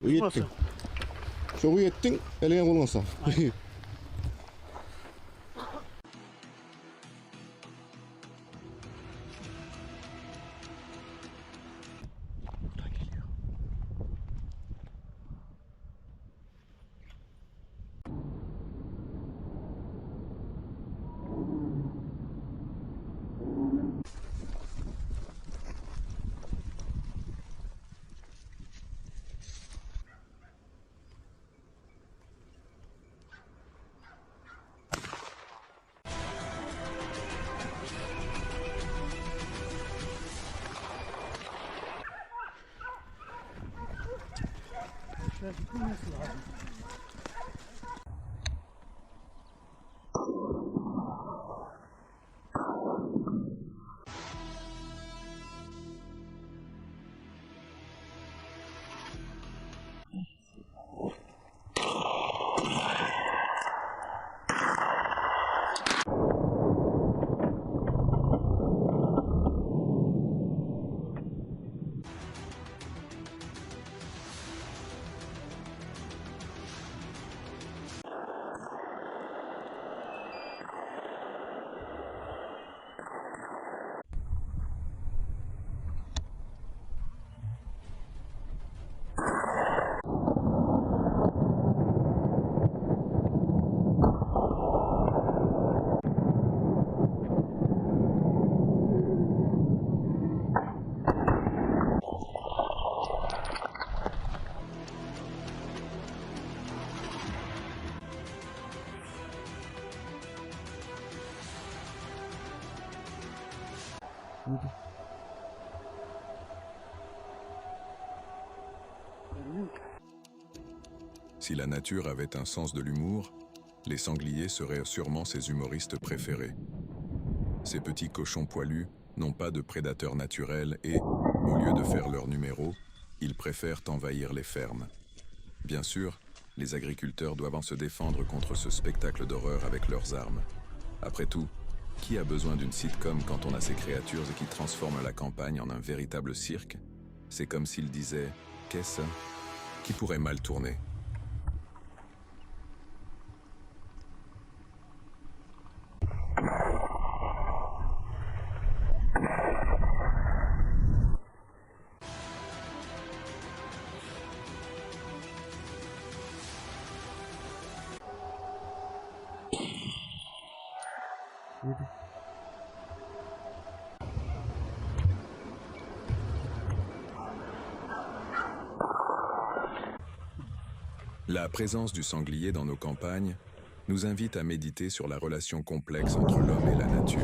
위에 왔어. 띵. 저 위에 띵. 엘리가 오는 거어. Si la nature avait un sens de l'humour, les sangliers seraient sûrement ses humoristes préférés. Ces petits cochons poilus n'ont pas de prédateurs naturels et, au lieu de faire leur numéro, ils préfèrent envahir les fermes. Bien sûr, les agriculteurs doivent en se défendre contre ce spectacle d'horreur avec leurs armes. Après tout, qui a besoin d'une sitcom quand on a ces créatures qui transforment la campagne en un véritable cirque? C'est comme s'ils disaient « Qu'est-ce qui pourrait mal tourner ?» La présence du sanglier dans nos campagnes nous invite à méditer sur la relation complexe entre l'homme et la nature.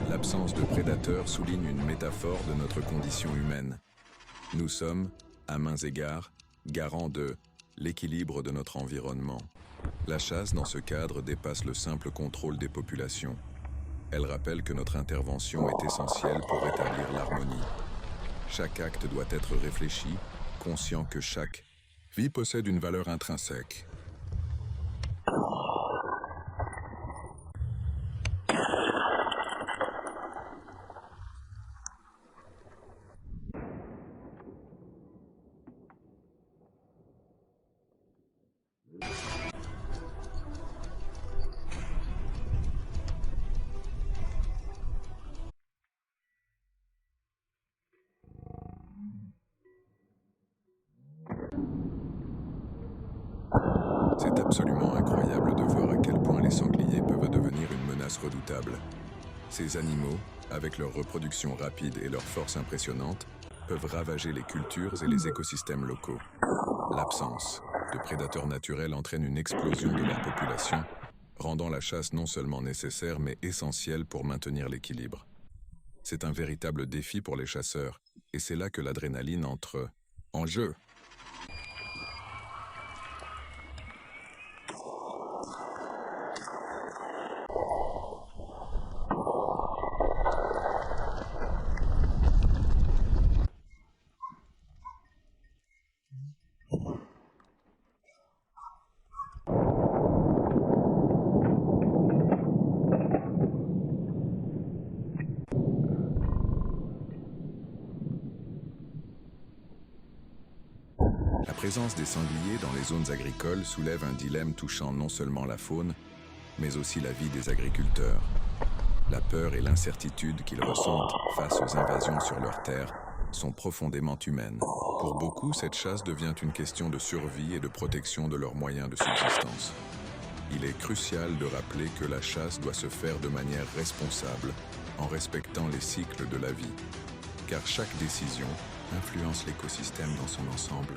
L'absence de prédateurs souligne une métaphore de notre condition humaine. Nous sommes, à mains égards, garants de l'équilibre de notre environnement. La chasse, dans ce cadre, dépasse le simple contrôle des populations. Elle rappelle que notre intervention est essentielle pour rétablir l'harmonie. Chaque acte doit être réfléchi, conscient que chaque vie possède une valeur intrinsèque. C'est absolument incroyable de voir à quel point les sangliers peuvent devenir une menace redoutable. Ces animaux, avec leur reproduction rapide et leur force impressionnante, peuvent ravager les cultures et les écosystèmes locaux. L'absence de prédateurs naturels entraîne une explosion de leur population, rendant la chasse non seulement nécessaire mais essentielle pour maintenir l'équilibre. C'est un véritable défi pour les chasseurs, et c'est là que l'adrénaline entre en jeu. présence des sangliers dans les zones agricoles soulève un dilemme touchant non seulement la faune, mais aussi la vie des agriculteurs. La peur et l'incertitude qu'ils ressentent face aux invasions sur leurs terres sont profondément humaines. Pour beaucoup, cette chasse devient une question de survie et de protection de leurs moyens de subsistance. Il est crucial de rappeler que la chasse doit se faire de manière responsable, en respectant les cycles de la vie, car chaque décision influence l'écosystème dans son ensemble.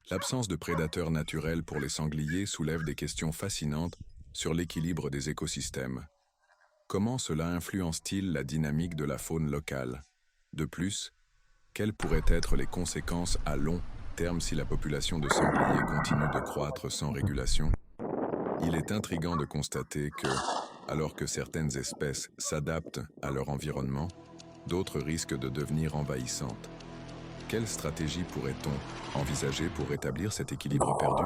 L'absence de prédateurs naturels pour les sangliers soulève des questions fascinantes sur l'équilibre des écosystèmes. Comment cela influence-t-il la dynamique de la faune locale? De plus, quelles pourraient être les conséquences à long terme si la population de sangliers continue de croître sans régulation? Il est intriguant de constater que, alors que certaines espèces s'adaptent à leur environnement, d'autres risquent de devenir envahissantes. Quelle stratégie pourrait-on envisager pour rétablir cet équilibre perdu?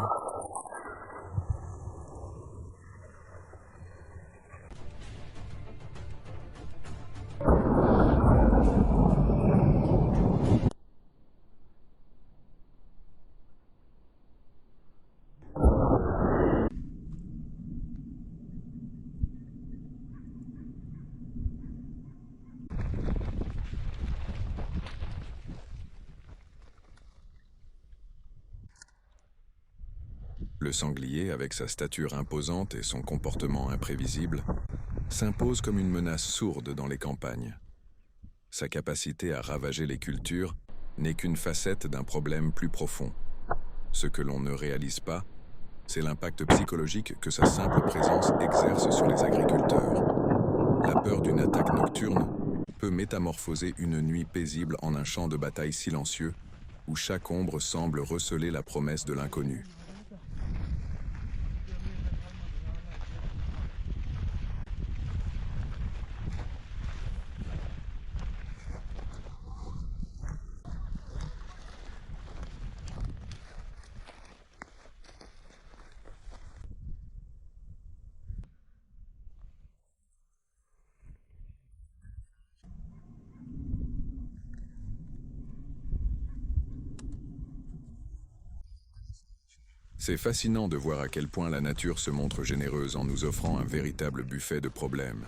Le sanglier, avec sa stature imposante et son comportement imprévisible, s'impose comme une menace sourde dans les campagnes. Sa capacité à ravager les cultures n'est qu'une facette d'un problème plus profond. Ce que l'on ne réalise pas, c'est l'impact psychologique que sa simple présence exerce sur les agriculteurs. La peur d'une attaque nocturne peut métamorphoser une nuit paisible en un champ de bataille silencieux où chaque ombre semble receler la promesse de l'inconnu. C'est fascinant de voir à quel point la nature se montre généreuse en nous offrant un véritable buffet de problèmes.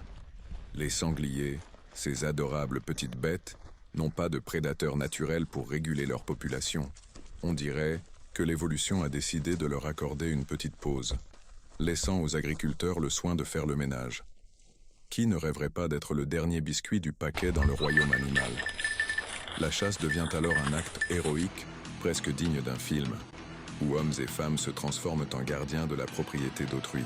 Les sangliers, ces adorables petites bêtes, n'ont pas de prédateurs naturels pour réguler leur population. On dirait que l'évolution a décidé de leur accorder une petite pause, laissant aux agriculteurs le soin de faire le ménage. Qui ne rêverait pas d'être le dernier biscuit du paquet dans le royaume animal? La chasse devient alors un acte héroïque, presque digne d'un film, où hommes et femmes se transforment en gardiens de la propriété d'autrui.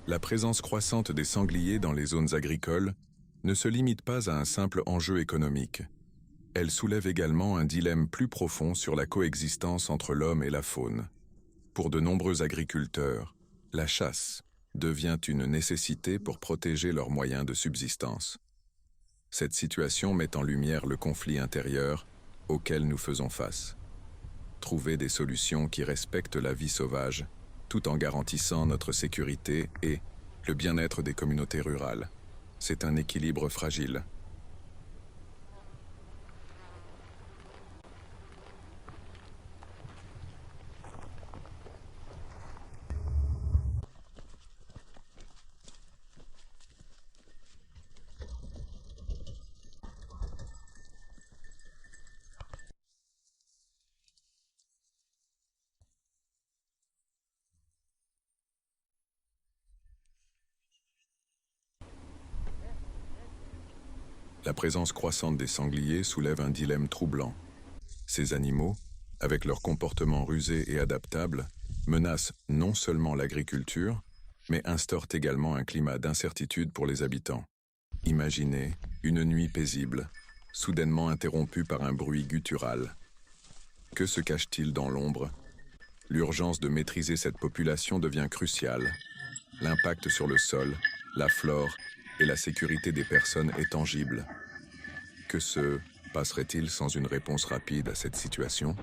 La présence croissante des sangliers dans les zones agricoles ne se limite pas à un simple enjeu économique. Elle soulève également un dilemme plus profond sur la coexistence entre l'homme et la faune. Pour de nombreux agriculteurs, la chasse devient une nécessité pour protéger leurs moyens de subsistance. Cette situation met en lumière le conflit intérieur auquel nous faisons face. Trouver des solutions qui respectent la vie sauvage, tout en garantissant notre sécurité et le bien-être des communautés rurales. C'est un équilibre fragile. La présence croissante des sangliers soulève un dilemme troublant. Ces animaux, avec leur comportement rusé et adaptable, menacent non seulement l'agriculture, mais instaurent également un climat d'incertitude pour les habitants. Imaginez une nuit paisible, soudainement interrompue par un bruit guttural. Que se cache-t-il dans l'ombre? L'urgence de maîtriser cette population devient cruciale. L'impact sur le sol, la flore et la sécurité des personnes est tangible. Que se passerait-il sans une réponse rapide à cette situation?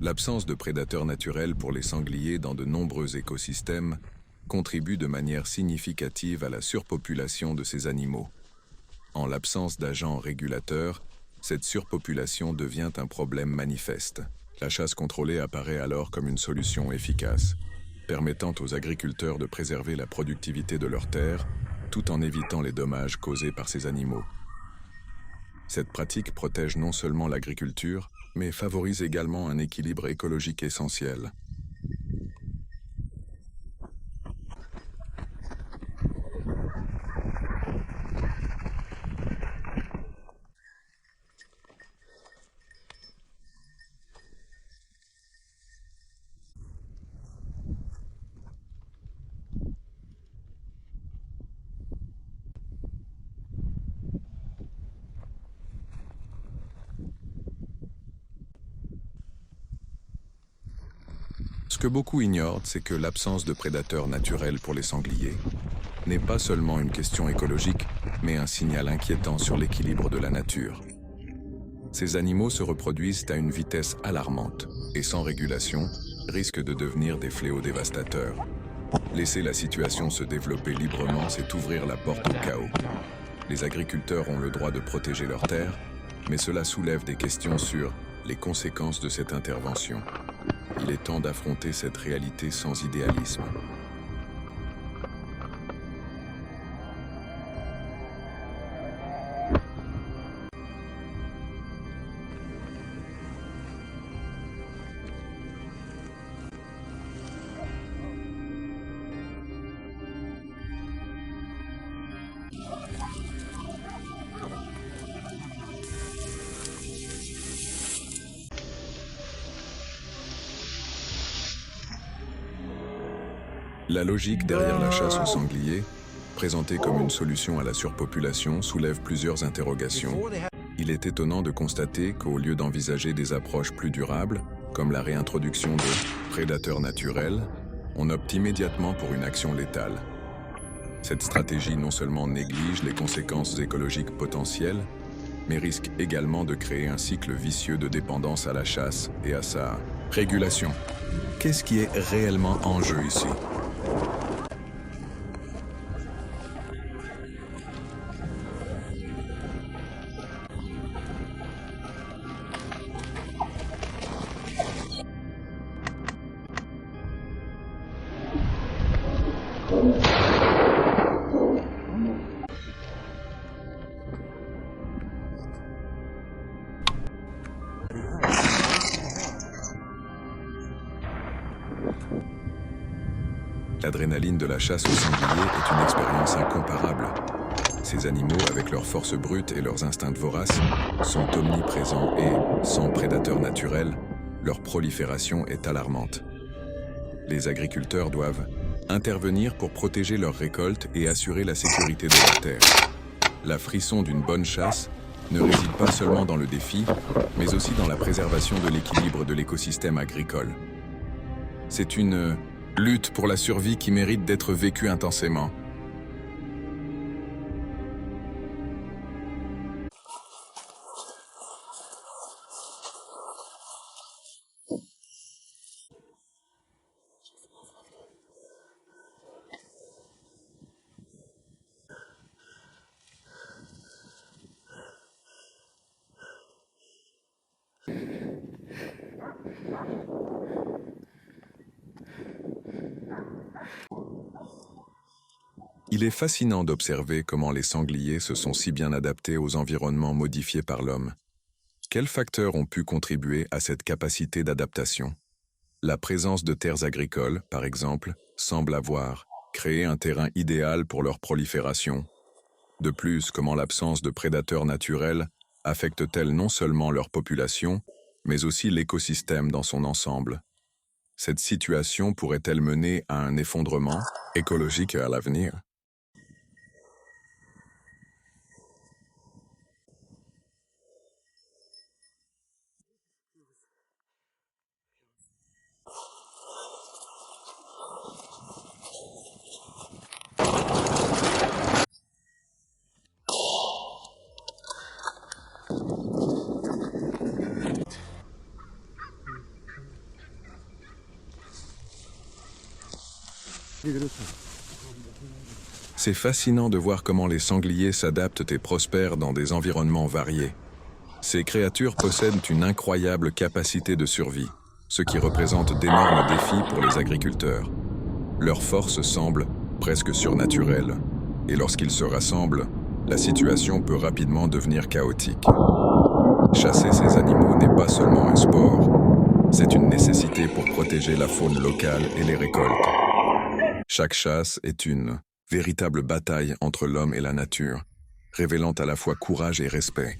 L'absence de prédateurs naturels pour les sangliers dans de nombreux écosystèmes contribue de manière significative à la surpopulation de ces animaux. En l'absence d'agents régulateurs, cette surpopulation devient un problème manifeste. La chasse contrôlée apparaît alors comme une solution efficace, permettant aux agriculteurs de préserver la productivité de leurs terres tout en évitant les dommages causés par ces animaux. Cette pratique protège non seulement l'agriculture, mais favorise également un équilibre écologique essentiel. Ce que beaucoup ignorent, c'est que l'absence de prédateurs naturels pour les sangliers n'est pas seulement une question écologique, mais un signal inquiétant sur l'équilibre de la nature. Ces animaux se reproduisent à une vitesse alarmante et sans régulation, risquent de devenir des fléaux dévastateurs. Laisser la situation se développer librement, c'est ouvrir la porte au chaos. Les agriculteurs ont le droit de protéger leurs terres, mais cela soulève des questions sur les conséquences de cette intervention. Il est temps d'affronter cette réalité sans idéalisme. La logique derrière la chasse au sanglier, présentée comme une solution à la surpopulation, soulève plusieurs interrogations. Il est étonnant de constater qu'au lieu d'envisager des approches plus durables, comme la réintroduction de prédateurs naturels, on opte immédiatement pour une action létale. Cette stratégie non seulement néglige les conséquences écologiques potentielles, mais risque également de créer un cycle vicieux de dépendance à la chasse et à sa régulation. Qu'est-ce qui est réellement en jeu ici ? L'adrénaline de la chasse au sanglier est une expérience incomparable. Ces animaux, avec leur force brute et leurs instincts voraces, sont omniprésents et, sans prédateurs naturels, leur prolifération est alarmante. Les agriculteurs doivent intervenir pour protéger leurs récoltes et assurer la sécurité de leurs terres. La frisson d'une bonne chasse ne réside pas seulement dans le défi, mais aussi dans la préservation de l'équilibre de l'écosystème agricole. C'est une lutte pour la survie qui mérite d'être vécue intensément. Il est fascinant d'observer comment les sangliers se sont si bien adaptés aux environnements modifiés par l'homme. Quels facteurs ont pu contribuer à cette capacité d'adaptation? La présence de terres agricoles, par exemple, semble avoir créé un terrain idéal pour leur prolifération. De plus, comment l'absence de prédateurs naturels affecte-t-elle non seulement leur population, mais aussi l'écosystème dans son ensemble? Cette situation pourrait-elle mener à un effondrement écologique à l'avenir? C'est fascinant de voir comment les sangliers s'adaptent et prospèrent dans des environnements variés. Ces créatures possèdent une incroyable capacité de survie, ce qui représente d'énormes défis pour les agriculteurs. Leur force semble presque surnaturelle, et lorsqu'ils se rassemblent, la situation peut rapidement devenir chaotique. Chasser ces animaux n'est pas seulement un sport, c'est une nécessité pour protéger la faune locale et les récoltes. Chaque chasse est une véritable bataille entre l'homme et la nature, révélant à la fois courage et respect.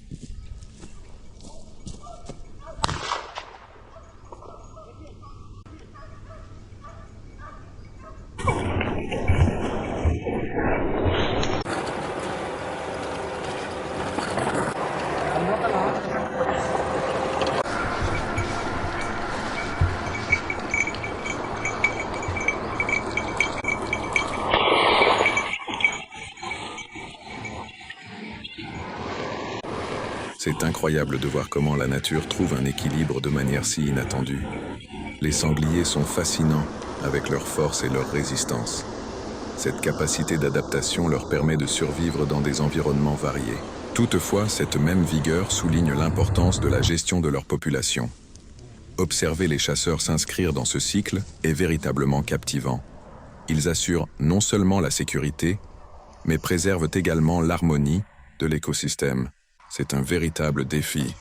C'est incroyable de voir comment la nature trouve un équilibre de manière si inattendue. Les sangliers sont fascinants avec leur force et leur résistance. Cette capacité d'adaptation leur permet de survivre dans des environnements variés. Toutefois, cette même vigueur souligne l'importance de la gestion de leur population. Observer les chasseurs s'inscrire dans ce cycle est véritablement captivant. Ils assurent non seulement la sécurité, mais préservent également l'harmonie de l'écosystème. C'est un véritable défi.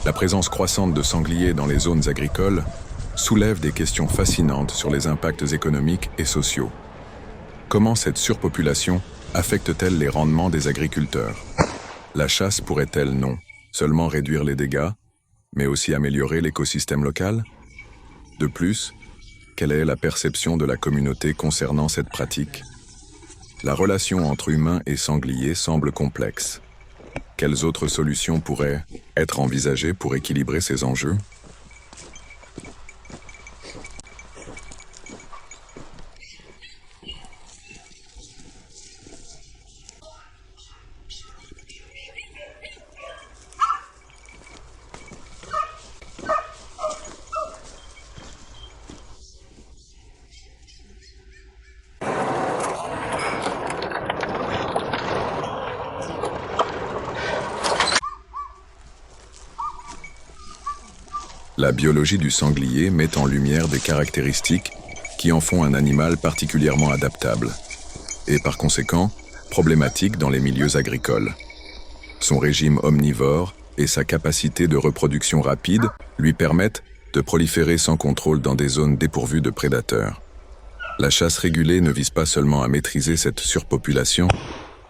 La présence croissante de sangliers dans les zones agricoles soulève des questions fascinantes sur les impacts économiques et sociaux. Comment cette surpopulation affecte-t-elle les rendements des agriculteurs? La chasse pourrait-elle non seulement réduire les dégâts, mais aussi améliorer l'écosystème local? De plus, quelle est la perception de la communauté concernant cette pratique? La relation entre humains et sangliers semble complexe. Quelles autres solutions pourraient être envisagées pour équilibrer ces enjeux? La biologie du sanglier met en lumière des caractéristiques qui en font un animal particulièrement adaptable et par conséquent problématique dans les milieux agricoles. Son régime omnivore et sa capacité de reproduction rapide lui permettent de proliférer sans contrôle dans des zones dépourvues de prédateurs. La chasse régulée ne vise pas seulement à maîtriser cette surpopulation,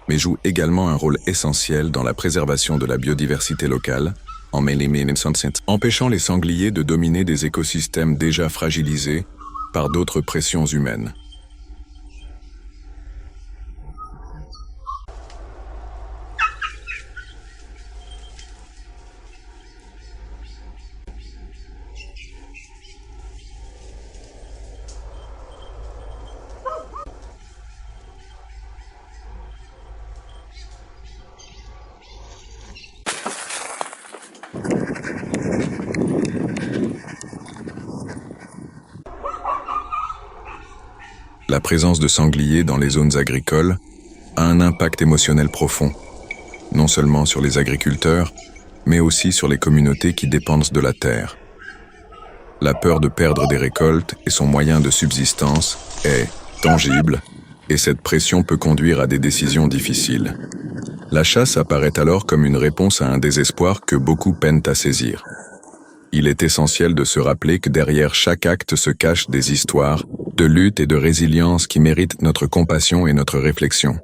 mais joue également un rôle essentiel dans la préservation de la biodiversité locale, empêchant les sangliers de dominer des écosystèmes déjà fragilisés par d'autres pressions humaines. la présence de sangliers dans les zones agricoles a un impact émotionnel profond, non seulement sur les agriculteurs, mais aussi sur les communautés qui dépendent de la terre. La peur de perdre des récoltes et son moyen de subsistance est tangible, et cette pression peut conduire à des décisions difficiles. La chasse apparaît alors comme une réponse à un désespoir que beaucoup peinent à saisir. Il est essentiel de se rappeler que derrière chaque acte se cachent des histoires de lutte et de résilience qui méritent notre compassion et notre réflexion.